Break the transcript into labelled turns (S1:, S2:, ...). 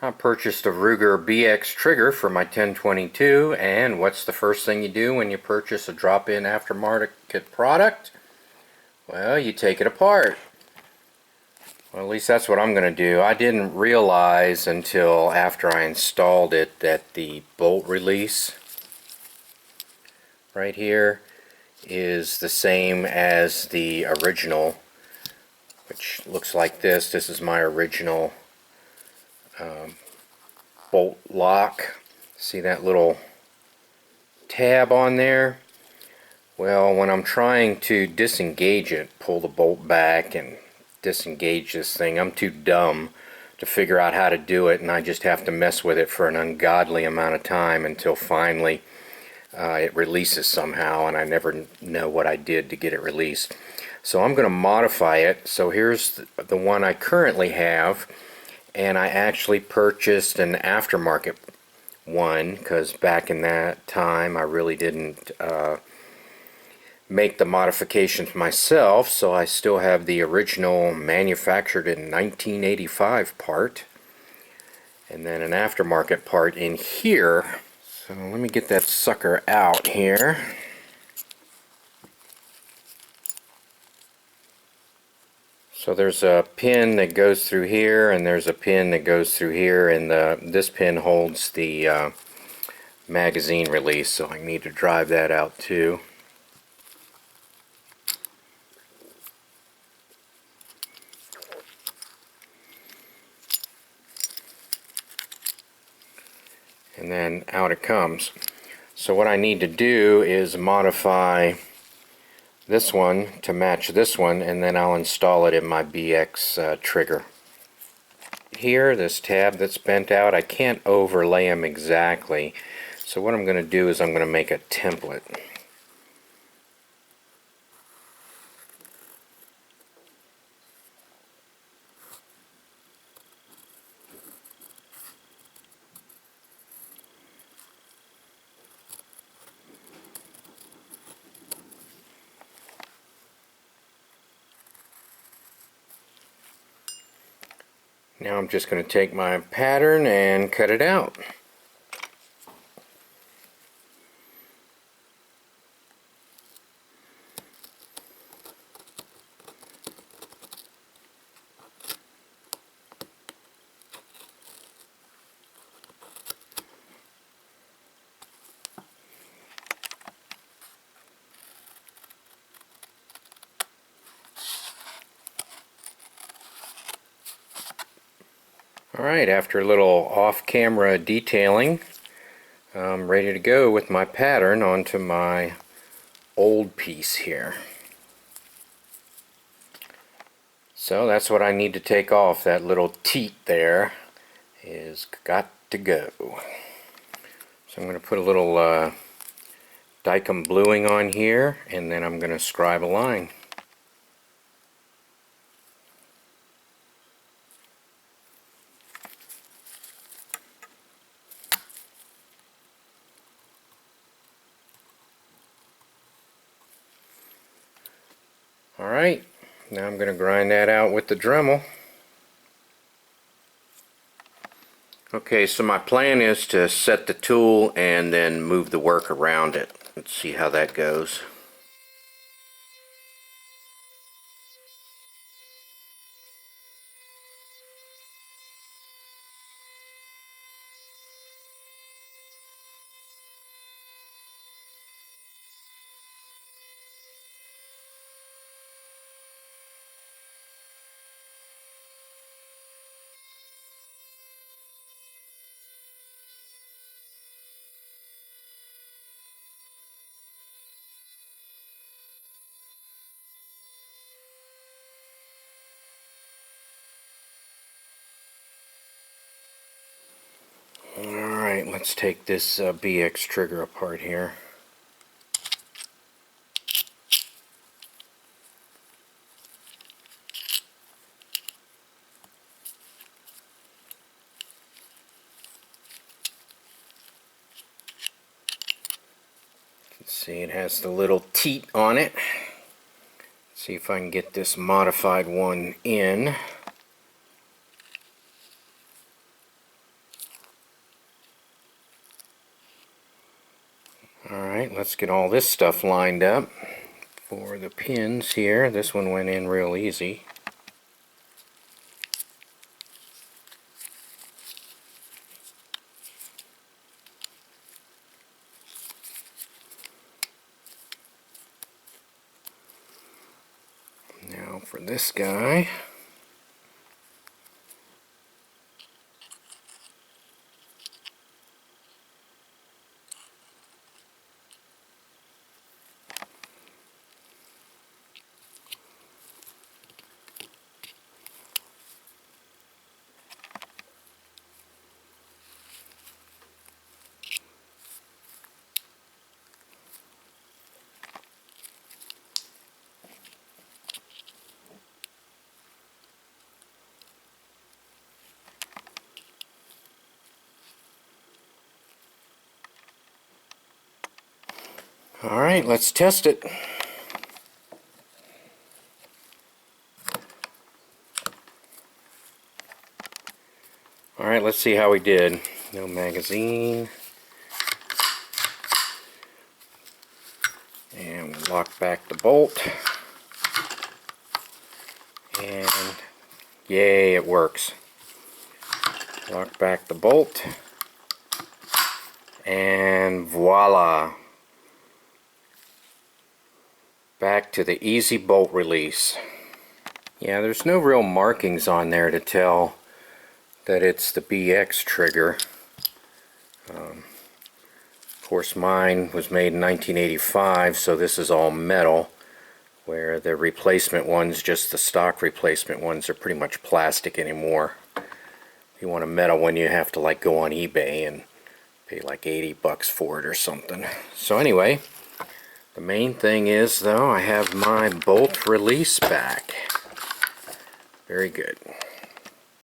S1: I purchased a Ruger BX trigger for my 1022, and what's the first thing you do when you purchase a drop-in aftermarket product? Well, you take it apart. Well, at least that's what I'm going to do. I didn't realize until after I installed it that the bolt release right here is the same as the original, which looks like this. This is my original bolt lock. See that little tab on there? Well, when I'm trying to disengage it, pull the bolt back and disengage this thing, I'm too dumb to figure out how to do it, and I just have to mess with it for an ungodly amount of time until finally it releases somehow, and I never know what I did to get it released. So I'm going to modify it. So here's the one I currently have, and I actually purchased an aftermarket one because back in that time I really didn't make the modifications myself, so I still have the original manufactured in 1985 part, and then an aftermarket part in here. So let me get that sucker out here. So there's a pin that goes through here, and there's a pin that goes through here, and this pin holds the magazine release, so I need to drive that out too. And then out it comes. So what I need to do is modify this one to match this one, and then I'll install it in my BX trigger. Here, this tab that's bent out, I can't overlay them exactly, so what I'm going to do is I'm going to make a template. Now I'm just going to take my pattern and cut it out. Alright, after a little off-camera detailing, I'm ready to go with my pattern onto my old piece here. So that's what I need to take off. That little teat there is got to go. So I'm going to put a little Dykem bluing on here, and then I'm going to scribe a line. Alright, now I'm going to grind that out with the Dremel. Okay, so my plan is to set the tool and then move the work around it. Let's see how that goes. Alright, let's take this BX trigger apart here. See, it has the little teat on it. See if I can get this modified one in. let's get all this stuff lined up for the pins here. This one went in real easy. Now for this guy. Alright, let's test it. Alright, let's see how we did. No magazine. And we'll lock back the bolt. And yay, it works. Lock back the bolt. And voila. Back to the easy bolt release. Yeah, there's no real markings on there to tell that it's the BX trigger. Of course, mine was made in 1985, so this is all metal, where the replacement ones, just the stock replacement ones, are pretty much plastic anymore. If you want a metal one, you have to like go on eBay and pay like 80 bucks for it or something. So anyway, the main thing is, though, I have my bolt release back. Very good.